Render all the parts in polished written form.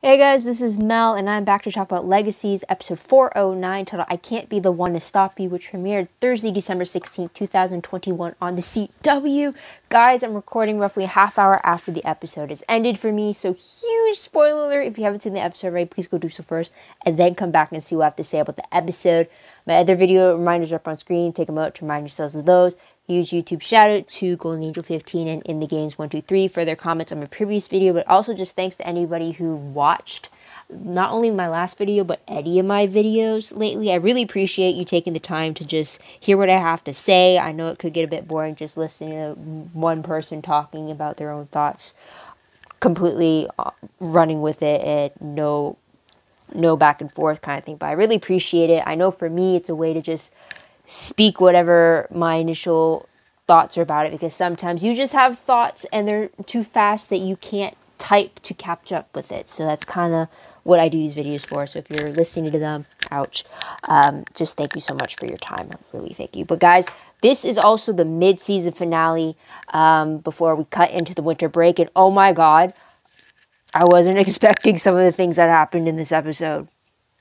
Hey guys, this is Mel, and I'm back to talk about Legacies, episode 409, titled I Can't Be the One to Stop You, which premiered Thursday, December 16th, 2021 on the CW. Guys, I'm recording roughly a half hour after the episode has ended for me, so huge spoiler alert. If you haven't seen the episode already, please go do so first, and then come back and see what I have to say about the episode. My other video reminders are up on screen. Take a moment to remind yourselves of those. Huge YouTube shout out to Golden Angel 15 and In the Games 123 for their comments on my previous video, but also just thanks to anybody who watched not only my last video but any of my videos lately. I really appreciate you taking the time to just hear what I have to say. I know it could get a bit boring just listening to one person talking about their own thoughts, completely running with it and no back and forth kind of thing, but I really appreciate it. I know for me it's a way to just speak whatever my initial thoughts are about it, because sometimes you just have thoughts and they're too fast that you can't type to catch up with it. So that's kind of what I do these videos for. So if you're listening to them, ouch, just thank you so much for your time. I really thank you. But guys, this is also the mid-season finale before we cut into the winter break. And oh my god, I wasn't expecting some of the things that happened in this episode.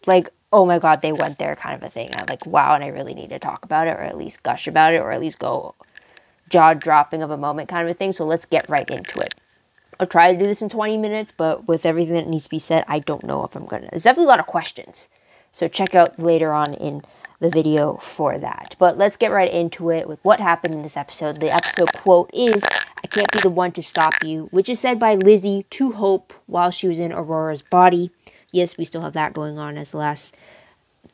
Like, oh my god, they went there kind of a thing. I'm like, wow, and I really need to talk about it, or at least gush about it, or at least go jaw-dropping of a moment kind of a thing. So let's get right into it. I'll try to do this in 20 minutes, but with everything that needs to be said, I don't know if I'm going to. There's definitely a lot of questions. So check out later on in the video for that. But let's get right into it with what happened in this episode. The episode quote is, I can't be the one to stop you, which is said by Lizzie to Hope while she was in Aurora's body. Yes, we still have that going on, as the last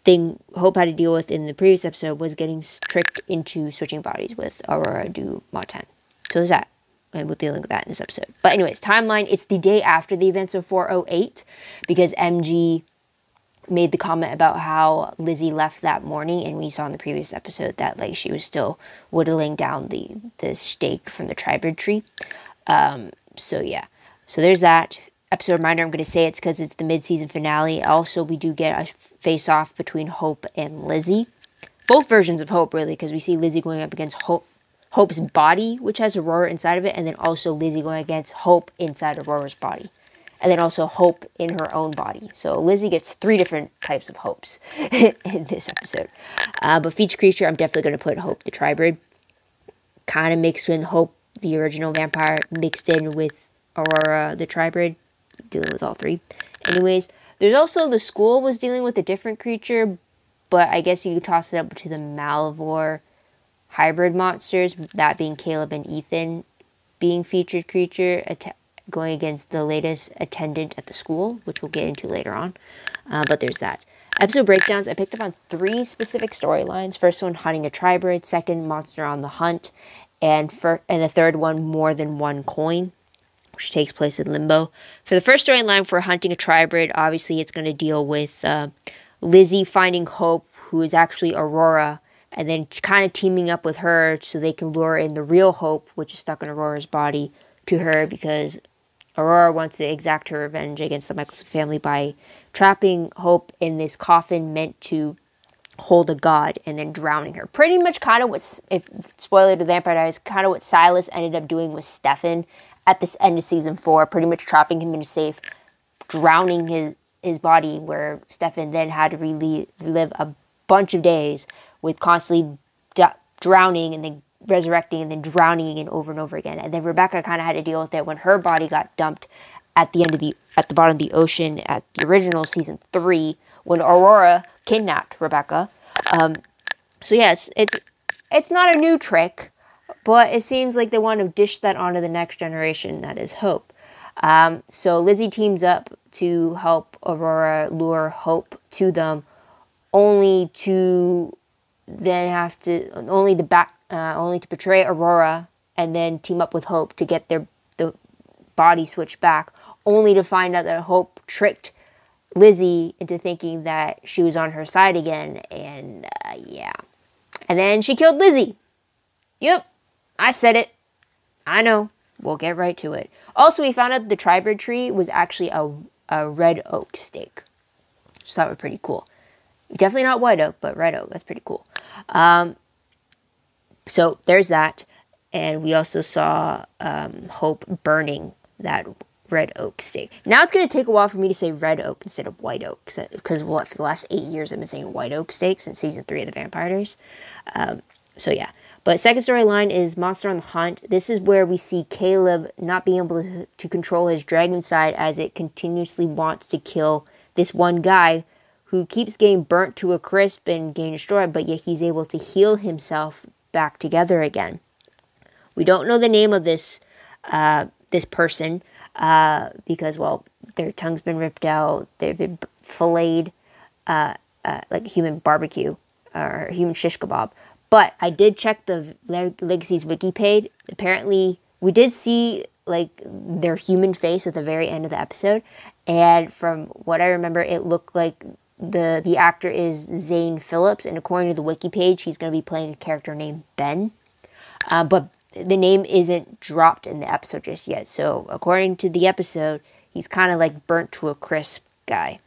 thing Hope had to deal with in the previous episode was getting tricked into switching bodies with Aurora du Matin. So there's that, and we're dealing with that in this episode. But anyways, timeline, it's the day after the events of 408, because MG made the comment about how Lizzie left that morning, and we saw in the previous episode that like she was still whittling down the stake from the Tribrid tree. So yeah, so there's that. Episode reminder, I'm going to say it's because it's the mid-season finale. Also, we do get a face-off between Hope and Lizzie. Both versions of Hope, really, because we see Lizzie going up against Hope's body, which has Aurora inside of it, and then also Lizzie going against Hope inside Aurora's body. And then also Hope in her own body. So Lizzie gets 3 different types of Hopes in this episode. But for each creature, I'm definitely going to put Hope the Tribrid. Kind of mixed with Hope, the original vampire, mixed in with Aurora the Tribrid. Dealing with all 3. Anyways, there's also the school was dealing with a different creature, but I guess you could toss it up to the Malivore hybrid monsters, that being Kaleb and Ethan being featured creature, going against the latest attendant at the school, which we'll get into later on. But there's that. Episode breakdowns, I picked up on 3 specific storylines. First one, hunting a Tribrid. Second, monster on the hunt. And the third one, more than one coin, which takes place in Limbo. For the first storyline, for hunting a Tribrid, obviously it's going to deal with Lizzie finding Hope, who is actually Aurora, and then kind of teaming up with her so they can lure in the real Hope, which is stuck in Aurora's body, to her, because Aurora wants to exact her revenge against the Michelson family by trapping Hope in this coffin meant to hold a god and then drowning her. Pretty much kind of what, if spoiler to Vampire Diaries, kind of what Silas ended up doing with Stefan at this end of season 4, pretty much trapping him in a safe, drowning his body, where Stefan then had to relive a bunch of days with constantly drowning and then resurrecting and then drowning again over and over again. And then Rebecca kind of had to deal with it when her body got dumped at the bottom of the ocean at the original season 3 when Aurora kidnapped Rebecca. So yes, it's not a new trick, but it seems like they want to dish that onto the next generation, that is Hope. So Lizzie teams up to help Aurora lure Hope to them, only to betray Aurora and then team up with Hope to get the body switched back, only to find out that Hope tricked Lizzie into thinking that she was on her side again, and yeah. And then she killed Lizzie. Yep. I said it. I know. We'll get right to it. Also, we found out the Tribrid tree was actually a red oak stake. Just thought it was pretty cool. Definitely not white oak, but red oak. That's pretty cool. So there's that. And we also saw Hope burning that red oak steak. Now it's going to take a while for me to say red oak instead of white oak. Because what, for the last 8 years I've been saying white oak steak since season 3 of The Vampire Diaries. So yeah. But second storyline is Monster on the Hunt. This is where we see Kaleb not being able to control his dragon side as it continuously wants to kill this one guy who keeps getting burnt to a crisp and getting destroyed, but yet he's able to heal himself back together again. We don't know the name of this this person because, well, their tongue's been ripped out, they've been filleted like human barbecue or human shish kebab. But I did check the Legacies wiki page. Apparently, we did see like their human face at the very end of the episode, and from what I remember, it looked like the actor is Zane Phillips, and according to the wiki page, he's going to be playing a character named Ben. But the name isn't dropped in the episode just yet. So according to the episode, he's kind of like burnt to a crisp guy.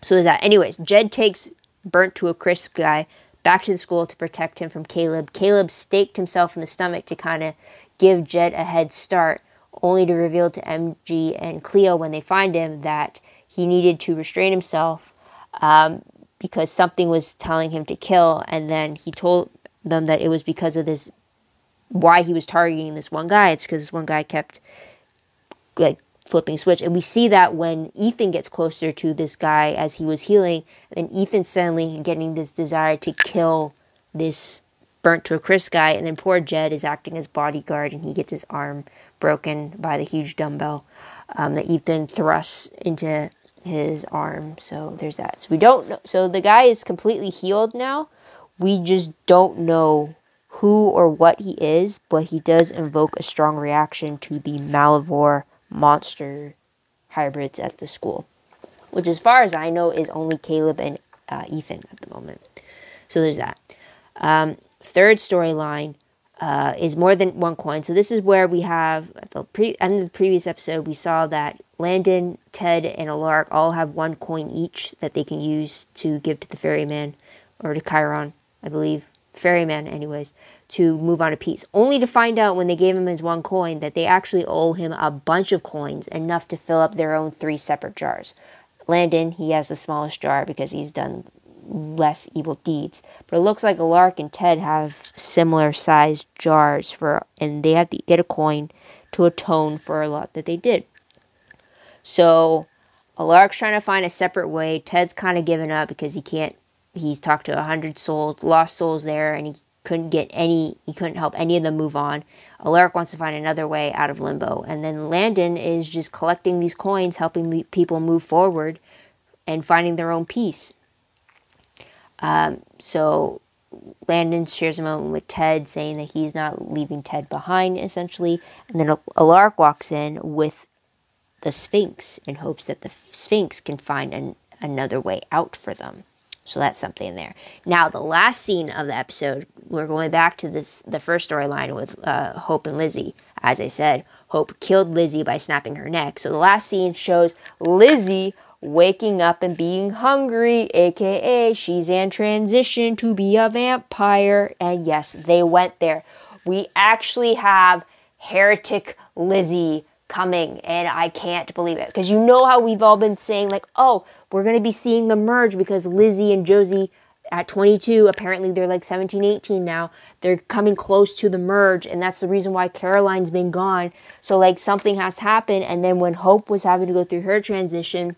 So there's that. Anyways, Jed takes burnt to a crisp guy back to the school to protect him from Kaleb. Kaleb staked himself in the stomach to kind of give Jed a head start, only to reveal to MG and Cleo when they find him that he needed to restrain himself because something was telling him to kill. And then he told them that it was because of this, why he was targeting this one guy. It's because this one guy kept like flipping switch. And we see that when Ethan gets closer to this guy as he was healing, and Ethan suddenly getting this desire to kill this burnt to a crisp guy, and then poor Jed is acting as bodyguard, and he gets his arm broken by the huge dumbbell that Ethan thrusts into his arm. So there's that. So we don't know. So the guy is completely healed now. We just don't know who or what he is, but he does invoke a strong reaction to the Malivore monster hybrids at the school, which as far as I know is only Kaleb and Ethan at the moment. So there's that. Third storyline is more than one coin. So this is where we have, at the end of the previous episode, we saw that Landon, Ted, and Alaric all have one coin each that they can use to give to the Ferryman, or to Chiron, I believe. Ferryman, anyways, to move on a piece. Only to find out when they gave him his one coin that they actually owe him a bunch of coins, enough to fill up their own 3 separate jars. Landon, he has the smallest jar because he's done less evil deeds. But it looks like Alaric and Ted have similar sized jars and they have to get a coin to atone for a lot that they did. So Alaric's trying to find a separate way. Ted's kind of given up because he's talked to 100 souls, lost souls there, and he couldn't help any of them move on. Alaric wants to find another way out of Limbo. And then Landon is just collecting these coins, helping people move forward and finding their own peace. So Landon shares a moment with Ted, saying that he's not leaving Ted behind, essentially. And then Alaric walks in with the Sphinx in hopes that the Sphinx can find another way out for them. So that's something there. Now, the last scene of the episode, we're going back to the first storyline with Hope and Lizzie. As I said, Hope killed Lizzie by snapping her neck. So the last scene shows Lizzie waking up and being hungry, aka she's in transition to be a vampire. And yes, they went there. We actually have Heretic Lizzie coming, and I can't believe it. Because you know how we've all been saying, like, oh, we're going to be seeing the merge because Lizzie and Josie at 22, apparently they're like 17, 18 now. They're coming close to the merge, and that's the reason why Caroline's been gone. So, like, something has to happen. And then when Hope was having to go through her transition,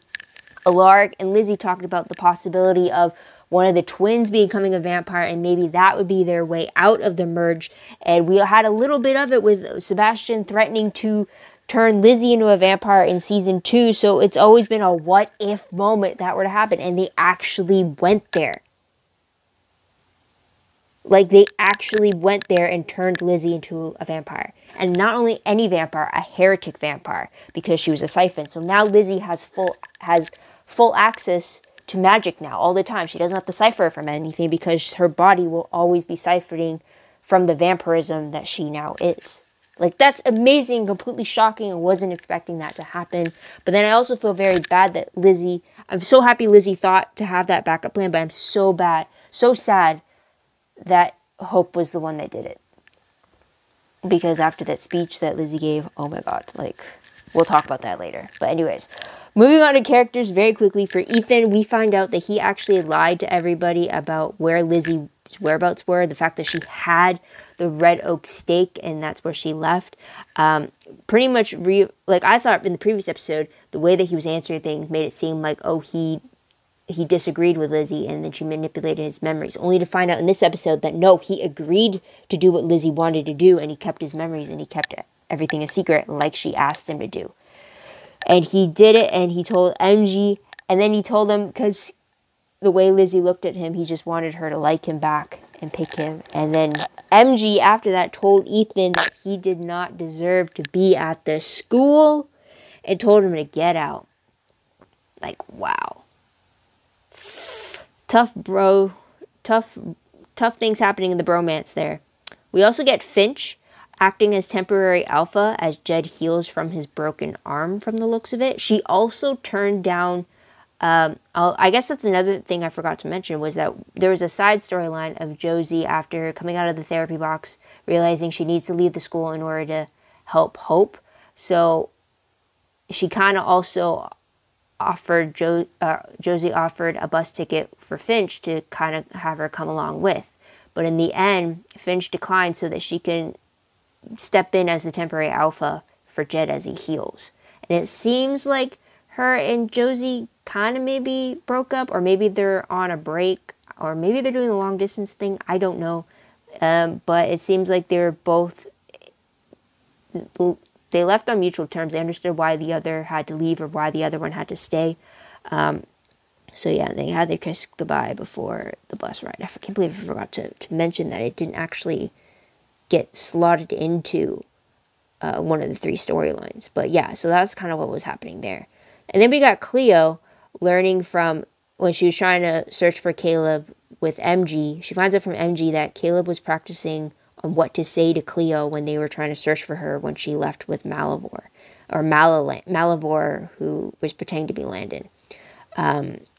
Alaric and Lizzie talked about the possibility of one of the twins becoming a vampire, and maybe that would be their way out of the merge. And we had a little bit of it with Sebastian threatening to turn Lizzie into a vampire in season 2, so it's always been a what if moment that were to happen, and they actually went there. Like, they actually went there and turned Lizzie into a vampire. And not only any vampire, a heretic vampire, because she was a siphon. So now Lizzie has full access to magic now, all the time. She doesn't have to cipher from anything because her body will always be ciphering from the vampirism that she now is. Like, that's amazing, completely shocking. I wasn't expecting that to happen. But then I also feel very bad that Lizzie, I'm so happy Lizzie thought to have that backup plan, but I'm so sad that Hope was the one that did it. Because after that speech that Lizzie gave, oh my god, like, we'll talk about that later. But anyways, moving on to characters very quickly. For Ethan, we find out that he actually lied to everybody about where Lizzie's whereabouts were. The fact that she had the Red Oak stake and that's where she left. Pretty much, like I thought in the previous episode, the way that he was answering things made it seem like, oh, he disagreed with Lizzie and then she manipulated his memories. Only to find out in this episode that no, he agreed to do what Lizzie wanted to do and he kept his memories and he kept everything a secret like she asked him to do. And he did it and he told MG and then he told him because the way Lizzie looked at him, he just wanted her to like him back and pick him. And then MG after that told Ethan that he did not deserve to be at the school and told him to get out. Like, wow. Tough things happening in the bromance there. We also get Finch acting as temporary alpha as Jed heals from his broken arm from the looks of it. She also turned down, I guess that's another thing I forgot to mention, was that there was a side storyline of Josie after coming out of the therapy box, realizing she needs to leave the school in order to help Hope. So she kind of also offered Josie offered a bus ticket for Finch to kind of have her come along with. But in the end, Finch declined so that she can step in as the temporary alpha for Jed as he heals. And it seems like her and Josie kind of maybe broke up, or maybe they're on a break, or maybe they're doing the long distance thing. I don't know. But it seems like they're both... They left on mutual terms. They understood why the other had to leave or why the other one had to stay. So yeah, they had their kiss goodbye before the bus ride. I can't believe I forgot to mention that it didn't actually get slotted into one of the 3 storylines. But yeah, so that's kind of what was happening there. And then we got Cleo learning from when she was trying to search for Kaleb with MG. She finds out from MG that Kaleb was practicing on what to say to Cleo when they were trying to search for her when she left with Malavor. Or Malavor, who was pretending to be Landon.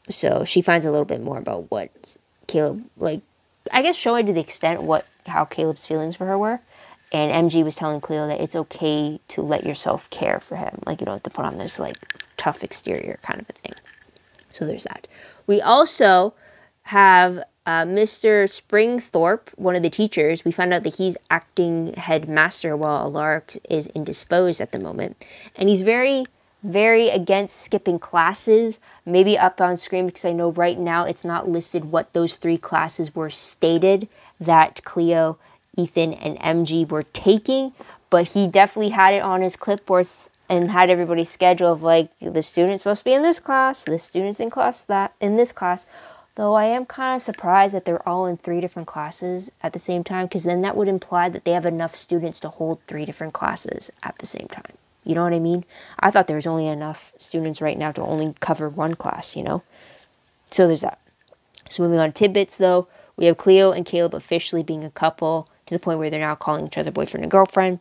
So she finds a little bit more about what Kaleb, like, I guess showing to the extent how Caleb's feelings for her were. And MG was telling Cleo that it's okay to let yourself care for him. Like, you don't have to put on this, like, tough exterior kind of a thing. So there's that. We also have Mr. Springthorpe, one of the teachers. We found out that he's acting headmaster while Alaric is indisposed at the moment. And he's very, very against skipping classes. Maybe up on screen, because I know right now it's not listed what those 3 classes were stated that Cleo, Ethan, and MG were taking. But he definitely had it on his clipboards and had everybody's schedule of, like, the student's supposed to be in this class, the student's in this class. Though I am kind of surprised that they're all in 3 different classes at the same time, because then that would imply that they have enough students to hold 3 different classes at the same time. You know what I mean? I thought there was only enough students right now to only cover 1 class, you know? So there's that. So moving on to tidbits, though, we have Cleo and Kaleb officially being a couple to the point where they're now calling each other boyfriend and girlfriend.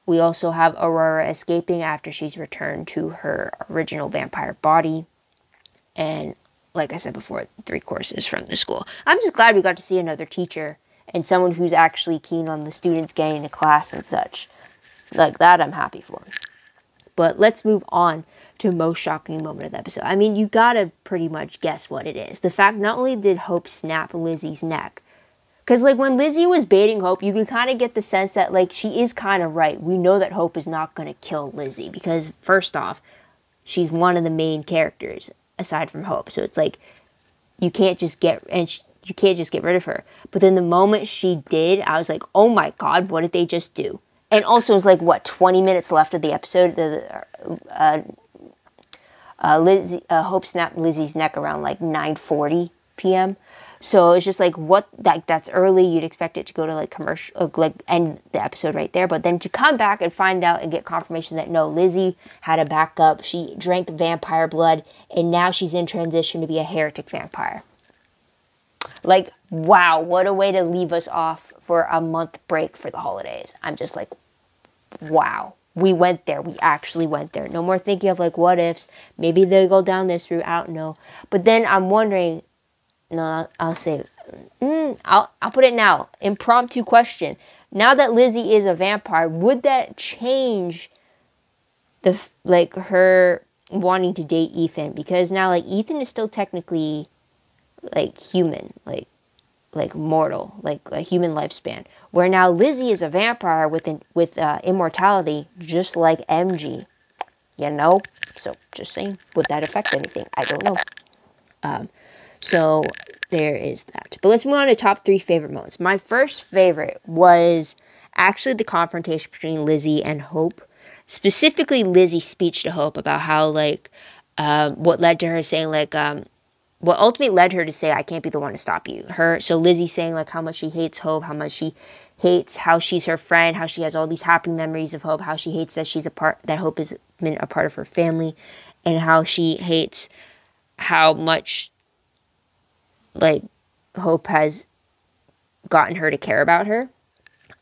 We also have Aurora escaping after she's returned to her original vampire body. And like I said before, 3 courses from the school. I'm just glad we got to see another teacher and someone who's actually keen on the students getting to class and such. Like that, I'm happy for. But let's move on to most shocking moment of the episode. I mean, you gotta pretty much guess what it is. The fact not only did Hope snap Lizzie's neck, because like when Lizzie was baiting Hope, you could kind of get the sense that like she is kind of right. We know that Hope is not going to kill Lizzie because first off, she's one of the main characters aside from Hope. So it's like you can't just get rid of her. But then the moment she did, I was like, oh my god, what did they just do? And also, it was like, what, 20 minutes left of the episode? Hope snapped Lizzie's neck around like 9:40 p.m. So it's just like, what? That's early. You'd expect it to go to like commercial, like end the episode right there. But then to come back and find out and get confirmation that no, Lizzie had a backup. She drank the vampire blood, and now she's in transition to be a heretic vampire. Like, wow, what a way to leave us off for a month break for the holidays. I'm just like, wow. We went there. We actually went there. No more thinking of like what ifs. Maybe they go down this route. I don't know. But then I'm wondering, no, I'll say, I'll put it now. Impromptu question. Now that Lizzie is a vampire, would that change like her wanting to date Ethan, because now like Ethan is still technically like human, like mortal, like a human lifespan, where now Lizzie is a vampire with immortality, just like MG, you know. So just saying, would that affect anything? I don't know. So there is that. But let's move on to top 3 favorite moments. My first favorite was actually the confrontation between Lizzie and Hope. Specifically, Lizzie's speech to Hope about how, like, what led to her saying, like, what ultimately led her to say, I can't be the one to stop you. So Lizzie saying, like, how much she hates Hope, how much she hates how she's her friend, how she has all these happy memories of Hope, how she hates that that Hope has been a part of her family, and how she hates how much, like, Hope has gotten her to care about her.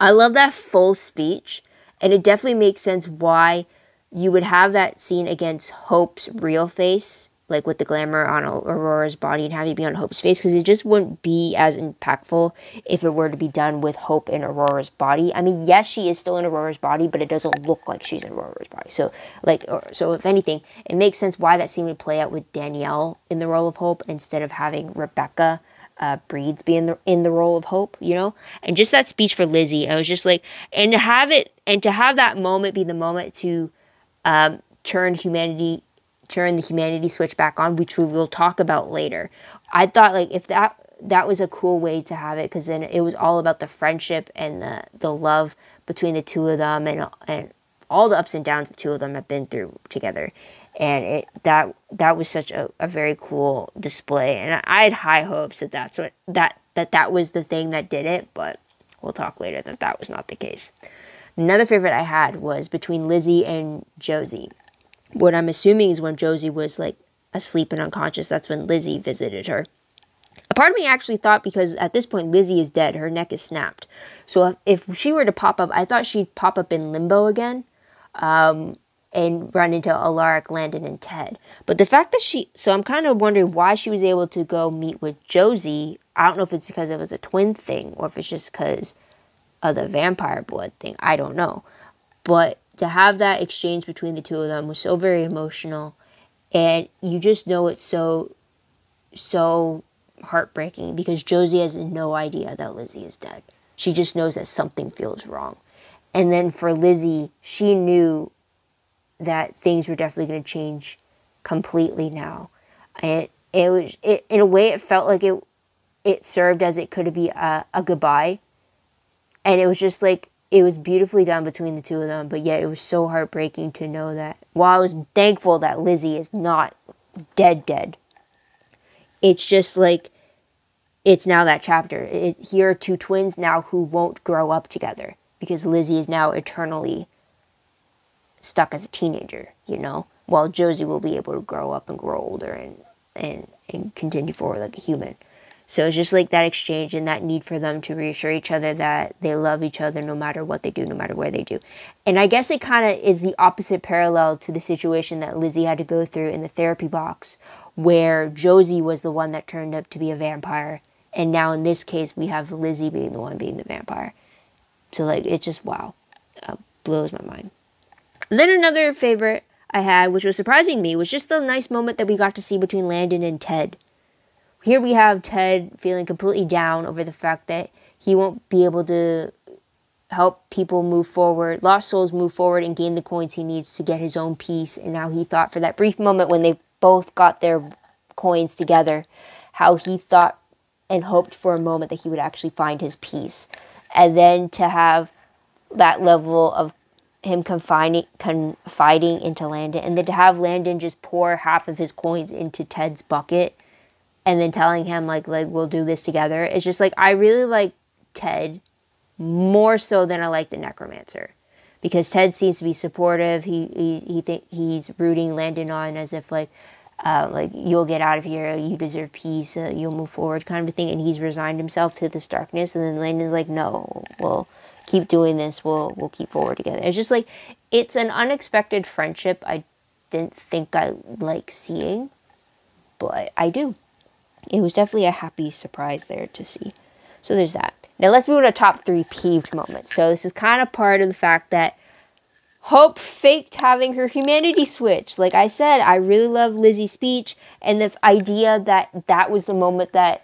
I love that full speech, and it definitely makes sense why you would have that scene against Hope's real face, like with the glamour on Aurora's body, and have it be on Hope's face, because it just wouldn't be as impactful if it were to be done with Hope in Aurora's body. I mean, yes, she is still in Aurora's body, but it doesn't look like she's in Aurora's body. So, so if anything, it makes sense why that scene would play out with Danielle in the role of Hope instead of having Rebecca Breeds be in the role of Hope, you know. And just that speech for Lizzie, I was just like, and to have that moment be the moment to turn the humanity switch back on, which we will talk about later. I thought, like, if that was a cool way to have it, because then it was all about the friendship and the love between the two of them, and all the ups and downs the two of them have been through together. And that was such a very cool display, and I had high hopes that was the thing that did it, but we'll talk later that was not the case. Another favorite I had was between Lizzie and Josie. What I'm assuming is when Josie was, like, asleep and unconscious, that's when Lizzie visited her. A part of me actually thought, because at this point Lizzie is dead, her neck is snapped. So if she were to pop up, I thought she'd pop up in Limbo again, and run into Alaric, Landon, and Ted. But the fact that so I'm kind of wondering why she was able to go meet with Josie. I don't know if it's because it was a twin thing, or if it's just because of the vampire blood thing. I don't know. But to have that exchange between the two of them was so very emotional, and you just know it's so heartbreaking, because Josie has no idea that Lizzie is dead. She just knows that something feels wrong. And then for Lizzie, she knew that things were definitely going to change completely now. And in a way, it felt like it served as it could be a goodbye. And it was just like, it was beautifully done between the two of them, but yet it was so heartbreaking to know that, while I was thankful that Lizzie is not dead, it's just like, it's now that chapter. Here are two twins now who won't grow up together, because Lizzie is now eternally stuck as a teenager, you know, while Josie will be able to grow up and grow older and continue forward like a human. So it's just like that exchange and that need for them to reassure each other that they love each other no matter what they do, no matter where they do. And I guess it kind of is the opposite parallel to the situation that Lizzie had to go through in the therapy box, where Josie was the one that turned up to be a vampire. And now in this case, we have Lizzie being the one being the vampire. So, like, it just, wow, blows my mind. And then another favorite I had, which was surprising me, was just the nice moment that we got to see between Landon and Ted. Here we have Ted feeling completely down over the fact that he won't be able to help people move forward, lost souls move forward and gain the coins he needs to get his own peace. And now he thought, for that brief moment when they both got their coins together, how he thought and hoped for a moment that he would actually find his peace. And then to have that level of him confiding into Landon, and then to have Landon just pour half of his coins into Ted's bucket, and then telling him, like we'll do this together. It's just like, I really like Ted more so than I like the necromancer, because Ted seems to be supportive. He's rooting Landon on as if like you'll get out of here, you deserve peace, you'll move forward, kind of a thing. And he's resigned himself to this darkness. And then Landon's like, no, we'll keep doing this. We'll keep forward together. It's just like, it's an unexpected friendship I didn't think I like seeing, but I do. It was definitely a happy surprise there to see. So there's that. Now let's move to top 3 peeved moments. So this is kind of part of the fact that Hope faked having her humanity switch. Like I said, I really love Lizzie's speech, and the idea that that was the moment that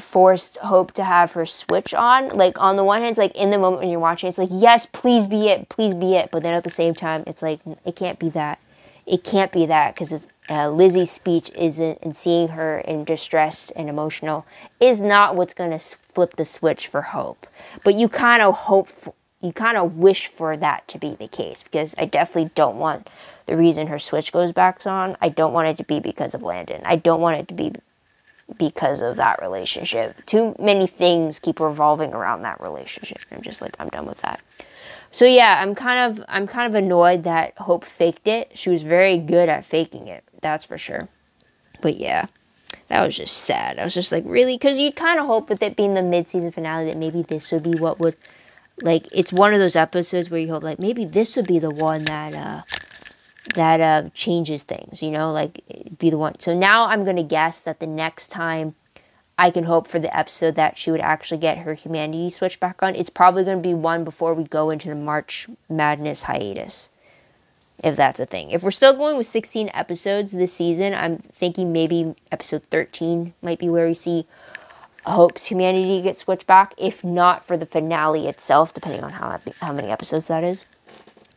forced Hope to have her switch on. Like, on the one hand, it's like, in the moment when you're watching, it's like, yes, please be it, please be it. But then at the same time, it's like, it can't be that. It can't be that, because it's Lizzie's speech isn't, and seeing her in distress and emotional is not what's going to flip the switch for Hope. But you kind of you kind of wish for that to be the case, because I definitely don't want the reason her switch goes back on. I don't want it to be because of Landon. I don't want it to be because of that relationship. Too many things keep revolving around that relationship. I'm just like, I'm done with that. So yeah, I'm kind of annoyed that Hope faked it. She was very good at faking it, that's for sure. But yeah, that was just sad. I was just like, really? Because you'd kind of hope with it being the mid-season finale that maybe this would be what would, like, it's one of those episodes where you hope, like, maybe this would be the one that changes things, you know, like, be the one. So now I'm going to guess that the next time I can hope for the episode that she would actually get her humanity switch back on, it's probably going to be one before we go into the March Madness hiatus, if that's a thing. If we're still going with 16 episodes this season, I'm thinking maybe episode 13 might be where we see Hope's humanity get switched back, if not for the finale itself, depending on how many episodes that is.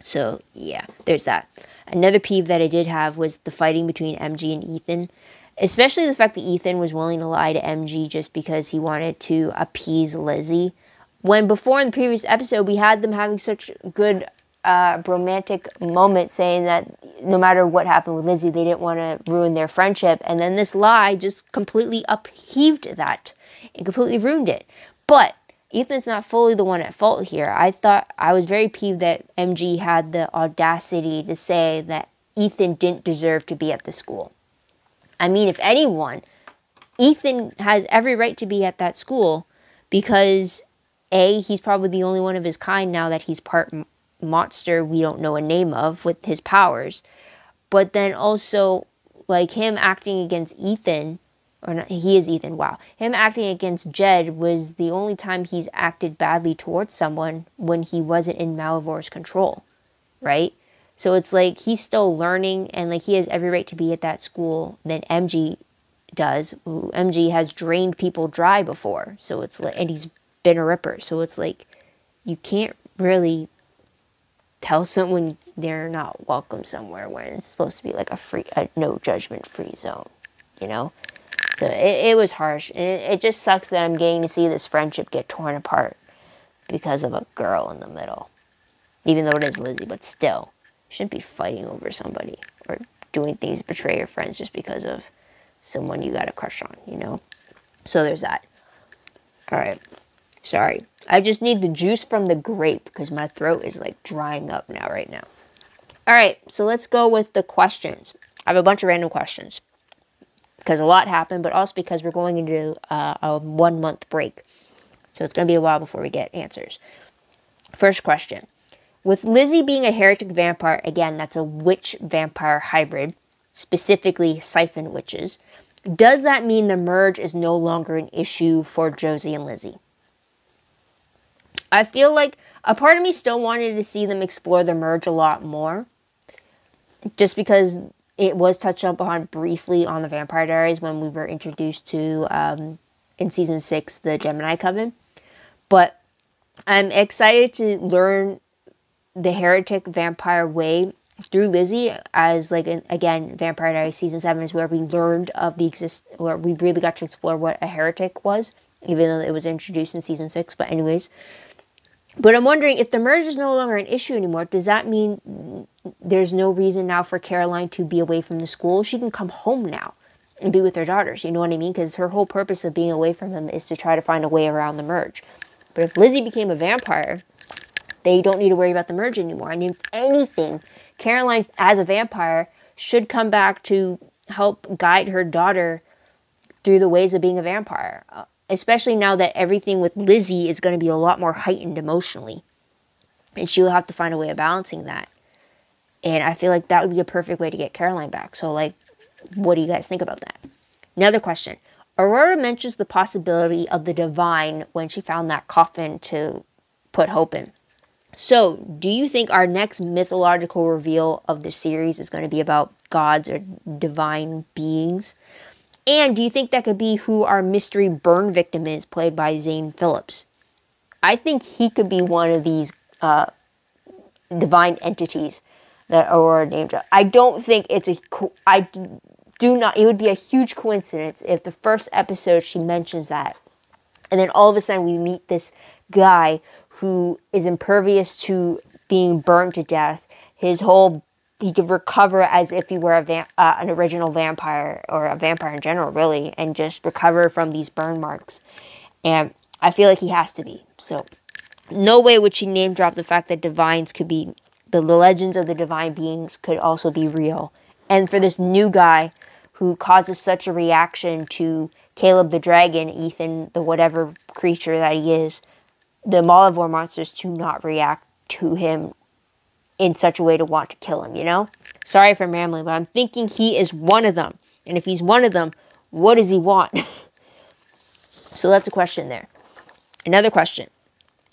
So yeah, there's that. Another peeve that I did have was the fighting between MG and Ethan. Especially the fact that Ethan was willing to lie to MG just because he wanted to appease Lizzie. When before in the previous episode, we had them having such good romantic moments, saying that no matter what happened with Lizzie, they didn't want to ruin their friendship. And then this lie just completely upheaved that and completely ruined it. But Ethan's not fully the one at fault here. I was very peeved that MG had the audacity to say that Ethan didn't deserve to be at the school. I mean, if anyone, Ethan has every right to be at that school because, A, he's probably the only one of his kind now that he's part monster we don't know a name of with his powers. But then also, like, him acting against Ethan, or not, he is Ethan, wow. Him acting against Jed was the only time he's acted badly towards someone when he wasn't in Malivor's control, right? So it's like he's still learning, and like he has every right to be at that school than MG does. MG has drained people dry before, so it's like, and he's been a ripper. So it's like you can't really tell someone they're not welcome somewhere when it's supposed to be like a no judgment free zone, you know. So it was harsh, and it just sucks that I'm getting to see this friendship get torn apart because of a girl in the middle, even though it is Lizzie, but still. Shouldn't be fighting over somebody or doing things to betray your friends just because of someone you got a crush on, you know? So there's that. All right. Sorry. I just need the juice from the grape because my throat is like drying up now right now. All right. So let's go with the questions. I have a bunch of random questions because a lot happened, but also because we're going into a 1 month break. So it's going to be a while before we get answers. First question. With Lizzie being a heretic vampire, again, that's a witch-vampire hybrid, specifically siphon witches, does that mean the merge is no longer an issue for Josie and Lizzie? I feel like a part of me still wanted to see them explore the merge a lot more, just because it was touched upon briefly on the Vampire Diaries when we were introduced to, in Season 6, the Gemini Coven. But I'm excited to learn the heretic vampire way through Lizzie, as like again, Vampire Diaries Season 7 is where we learned of where we really got to explore what a heretic was, even though it was introduced in Season 6. But anyways, but I'm wondering if the merge is no longer an issue anymore, does that mean there's no reason now for Caroline to be away from the school? She can come home now and be with her daughters, you know what I mean? Because her whole purpose of being away from them is to try to find a way around the merge. But if Lizzie became a vampire, they don't need to worry about the merge anymore. And if anything, Caroline, as a vampire, should come back to help guide her daughter through the ways of being a vampire. Especially now that everything with Lizzie is going to be a lot more heightened emotionally. And she will have to find a way of balancing that. And I feel like that would be a perfect way to get Caroline back. So, like, what do you guys think about that? Another question. Aurora mentions the possibility of the divine when she found that coffin to put Hope in. So, do you think our next mythological reveal of the series is going to be about gods or divine beings? And do you think that could be who our mystery burn victim is, played by Zane Phillips? I think he could be one of these divine entities that Aurora named. I don't think it's a... I do not... It would be a huge coincidence if the first episode she mentions that, and then all of a sudden we meet this guy who is impervious to being burned to death. His whole... He could recover as if he were an original vampire, or a vampire in general, really, and just recover from these burn marks. And I feel like he has to be. So, no way would she name drop the fact that divines could be... The legends of the divine beings could also be real. And for this new guy who causes such a reaction to Kaleb the dragon, Ethan the whatever creature that he is, the Molivore monsters to not react to him in such a way to want to kill him, you know? Sorry for rambling, but I'm thinking he is one of them. And if he's one of them, what does he want? So that's a question there. Another question.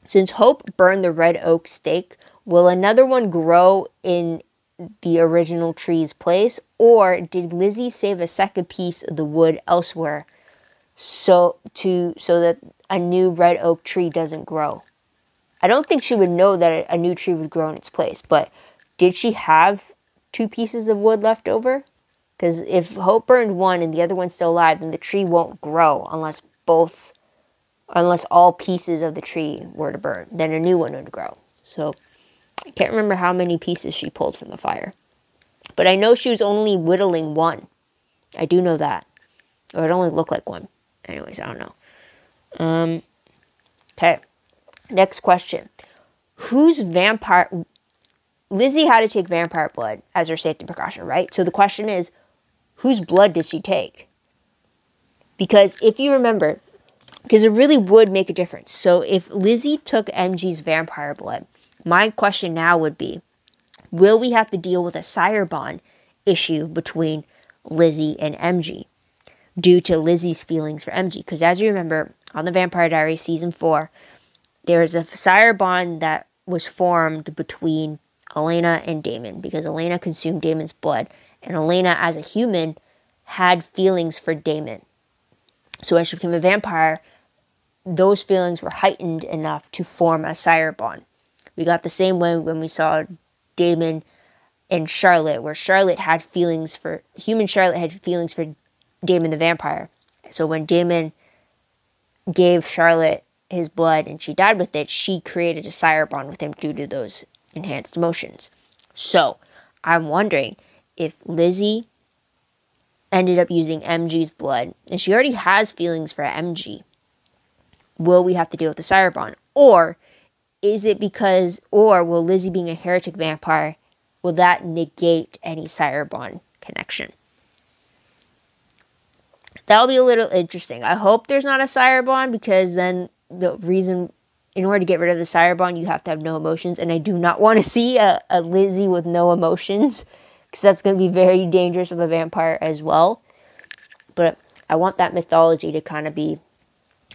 Since Hope burned the red oak stake, will another one grow in the original tree's place? Or did Lizzie save a second piece of the wood elsewhere so that a new red oak tree doesn't grow? I don't think she would know that a new tree would grow in its place, but did she have 2 pieces of wood left over? Because if Hope burned one and the other one's still alive, then the tree won't grow unless all pieces of the tree were to burn. Then a new one would grow. So I can't remember how many pieces she pulled from the fire. But I know she was only whittling one. I do know that. Or it only looked like one. Anyways, I don't know. Okay. Next question. Whose vampire... Lizzie had to take vampire blood as her safety precaution, right? So the question is, whose blood did she take? Because if you remember, because it really would make a difference. So if Lizzie took MG's vampire blood, my question now would be, will we have to deal with a sire bond issue between Lizzie and MG due to Lizzie's feelings for MG? Because as you remember, on the Vampire Diaries Season 4, there is a sire bond that was formed between Elena and Damon, because Elena consumed Damon's blood, and Elena, as a human, had feelings for Damon. So when she became a vampire, those feelings were heightened enough to form a sire bond. We got the same way when we saw Damon and Charlotte, where Charlotte had feelings for... Human Charlotte had feelings for Damon the vampire. So when Damon gave Charlotte his blood and she died with it, she created a sire bond with him due to those enhanced emotions. So I'm wondering if Lizzie ended up using MG's blood, and she already has feelings for MG, will we have to deal with the sire bond? Or is it because... Or will Lizzie being a heretic vampire, will that negate any sire bond connection? That'll be a little interesting. I hope there's not a sire bond, because then the reason... In order to get rid of the sire bond, you have to have no emotions. And I do not want to see a Lizzie with no emotions, because that's going to be very dangerous of a vampire as well. But I want that mythology to kind of be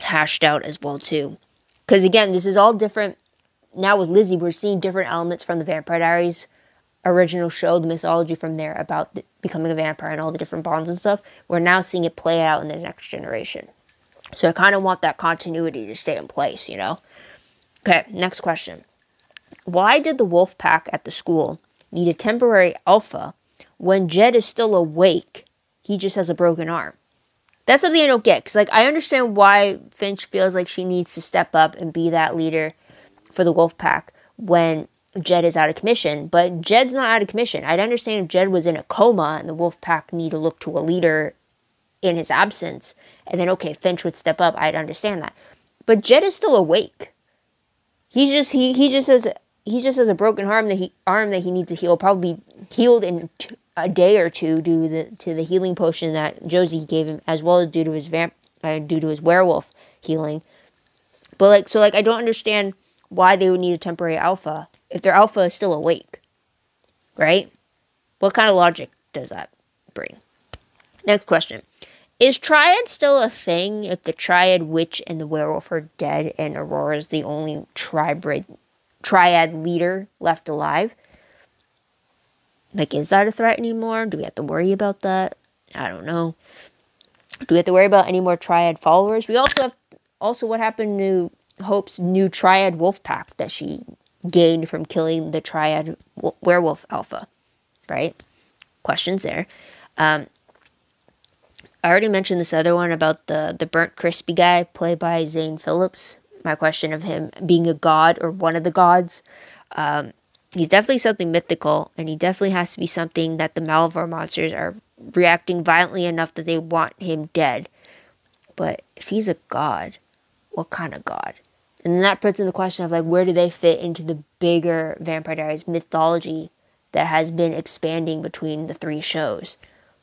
hashed out as well too. Because again, this is all different. Now with Lizzie, we're seeing different elements from the Vampire Diaries original show, the mythology from there about becoming a vampire and all the different bonds and stuff. We're now seeing it play out in the next generation. So I kind of want that continuity to stay in place, you know? Okay, next question. Why did the wolf pack at the school need a temporary alpha when Jed is still awake? He just has a broken arm. That's something I don't get. Because, like, I understand why Finch feels like she needs to step up and be that leader for the wolf pack when Jed is out of commission. But Jed's not out of commission. I'd understand if Jed was in a coma and the wolf pack need to look to a leader in his absence. And then, okay, Finch would step up. I'd understand that. But Jed is still awake. He just has a broken arm that he needs to heal. Probably healed in a day or two due to the healing potion that Josie gave him, as well as due to his werewolf healing. But I don't understand why they would need a temporary alpha if their alpha is still awake, right? What kind of logic does that bring? Next question. Is Triad still a thing if the Triad witch and the werewolf are dead and Aurora's the only Tribrid Triad leader left alive. Like, is that a threat anymore? Do we have to worry about that? I don't know. Do we have to worry about any more Triad followers? We also have, what happened to Hope's new Triad wolf pack that she gained from killing the Triad werewolf alpha, right? Questions there. I already mentioned this other one about the burnt crispy guy played by Zane Phillips. My question of him being a god or one of the gods. He's definitely something mythical, and he definitely has to be something that the Malavar monsters are reacting violently enough that they want him dead. But if he's a god, what kind of god? And then that puts in the question of, like, where do they fit into the bigger Vampire Diaries mythology that has been expanding between the 3 shows?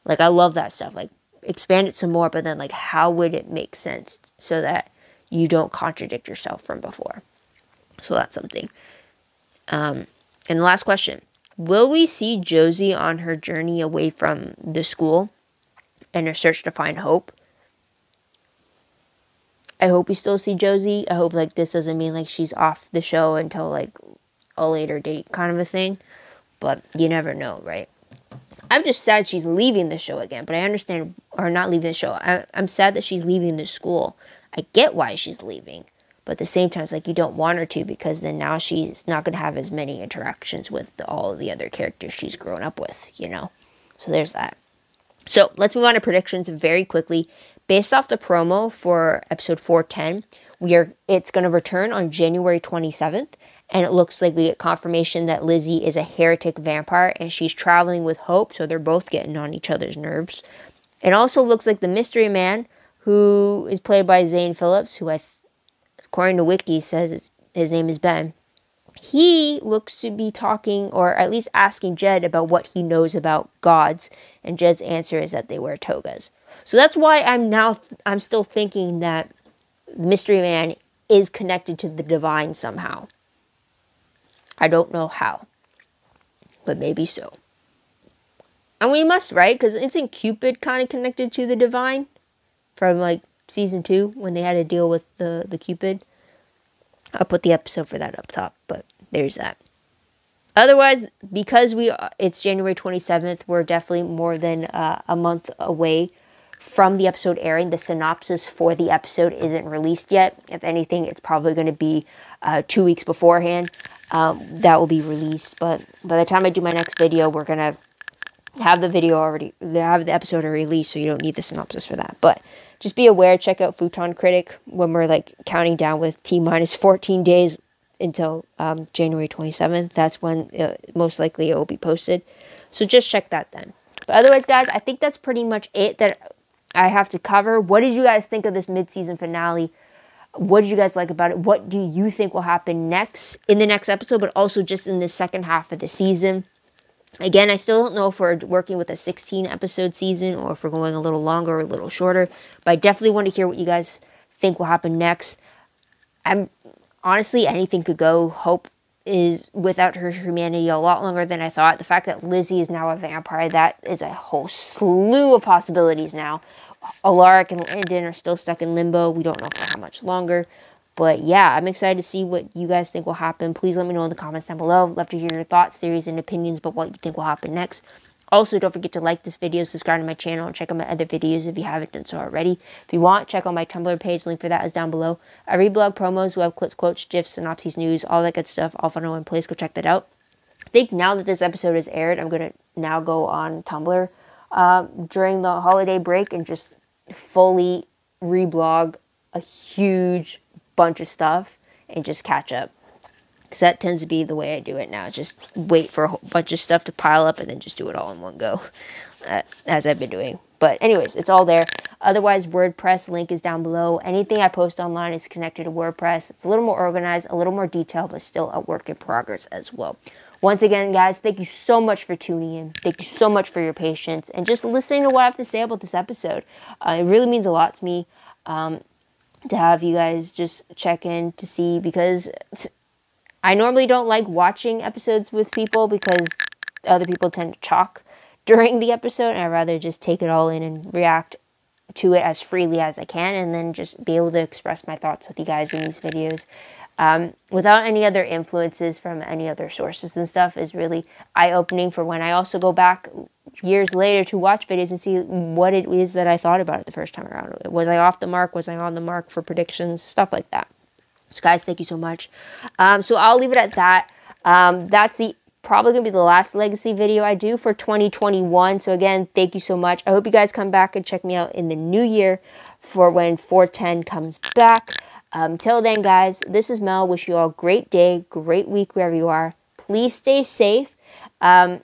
Like, I love that stuff. Like, expand it some more, but then, like, how would it make sense so that you don't contradict yourself from before? So that's something. And the last question. Will we see Josie on her journey away from the school and her search to find hope? I hope we still see Josie. I hope, like, this doesn't mean, like, she's off the show until, like, a later date kind of a thing. But you never know, right? I'm just sad she's leaving the show again. But I understand, or not leaving the show. I'm sad that she's leaving the school. I get why she's leaving. But at the same time, it's like you don't want her to, because then now she's not going to have as many interactions with all of the other characters she's grown up with, you know? So there's that. So let's move on to predictions very quickly. Based off the promo for episode 410, it's going to return on January 27th. And it looks like we get confirmation that Lizzie is a heretic vampire and she's traveling with Hope. So they're both getting on each other's nerves. It also looks like the mystery man, who is played by Zane Phillips, who according to Wiki says his name is Ben. He looks to be talking, or at least asking Jed about what he knows about gods. And Jed's answer is that they wear togas. So that's why I'm still thinking that Mystery Man is connected to the divine somehow. I don't know how, but maybe so. And we must, right? Because isn't Cupid kind of connected to the divine from, like, season 2 when they had to deal with the Cupid? I'll put the episode for that up top, but there's that. Otherwise, because it's January 27th, we're definitely more than a month away from the episode airing. The synopsis for the episode isn't released yet. If anything, it's probably going to be 2 weeks beforehand. That will be released. But by the time I do my next video, we're going to have the episode already released, so you don't need the synopsis for that. But just be aware, check out Futon Critic when we're, like, counting down with T-minus 14 days until January 27th. That's when most likely it will be posted. So just check that then. But otherwise, guys, I think that's pretty much it that I have to cover. What did you guys think of this mid-season finale? What did you guys like about it? What do you think will happen next in the next episode, but also just in the second half of the season? Again, I still don't know if we're working with a 16-episode season or if we're going a little longer or a little shorter. But I definitely want to hear what you guys think will happen next. Honestly, anything could go. Hope is, without her humanity, a lot longer than I thought. The fact that Lizzie is now a vampire, that is a whole slew of possibilities now. Alaric and Landon are still stuck in limbo. We don't know for how much longer. But yeah, I'm excited to see what you guys think will happen. Please let me know in the comments down below. I'd love to hear your thoughts, theories, and opinions about what you think will happen next. Also, don't forget to like this video, subscribe to my channel, and check out my other videos if you haven't done so already. If you want, check out my Tumblr page. Link for that is down below. I read blog promos, web clips, quotes, gifs, synopses, news, all that good stuff, all found in one place. Go check that out. I think now that this episode is aired, I'm going to now go on Tumblr during the holiday break and just fully reblog a huge bunch of stuff and just catch up, because that tends to be the way I do it now. Just wait for a whole bunch of stuff to pile up and then just do it all in one go, as I've been doing. But anyways, it's all there. Otherwise, WordPress link is down below. Anything I post online is connected to WordPress. It's a little more organized, a little more detailed, but still a work in progress as well. Once again, guys, thank you so much for tuning in. Thank you so much for your patience and just listening to what I have to say about this episode. It really means a lot to me to have you guys just check in to see, because I normally don't like watching episodes with people because other people tend to talk during the episode, and I'd rather just take it all in and react to it as freely as I can, and then just be able to express my thoughts with you guys in these videos. without any other influences from any other sources and stuff is really eye-opening for when I also go back years later to watch videos and see what it is that I thought about it the first time around. Was I off the mark? Was I on the mark for predictions? Stuff like that. So guys, thank you so much. So I'll leave it at that. That's probably going to be the last Legacy video I do for 2021. So again, thank you so much. I hope you guys come back and check me out in the new year for when 410 comes back. Till then, guys, this is Mel. Wish you all a great day, great week wherever you are. Please stay safe. Enjoy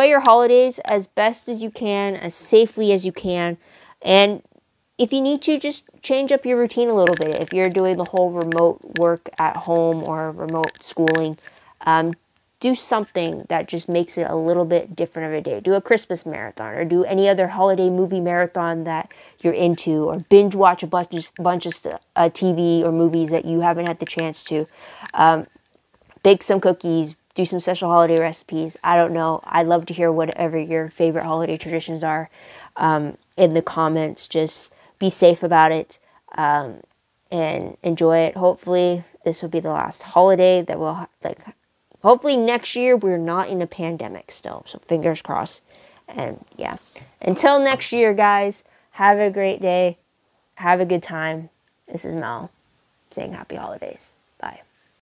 your holidays as best as you can, as safely as you can. And if you need to, just change up your routine a little bit. If you're doing the whole remote work at home or remote schooling, do something that just makes it a little bit different of a day. Do a Christmas marathon or do any other holiday movie marathon that you're into, or binge watch a bunch of TV or movies that you haven't had the chance to. Bake some cookies, do some special holiday recipes. I don't know. I'd love to hear whatever your favorite holiday traditions are in the comments. Just be safe about it and enjoy it. Hopefully this will be the last holiday that we'll hopefully next year we're not in a pandemic still. So fingers crossed. And yeah, until next year, guys, have a great day. Have a good time. This is Mel saying happy holidays. Bye.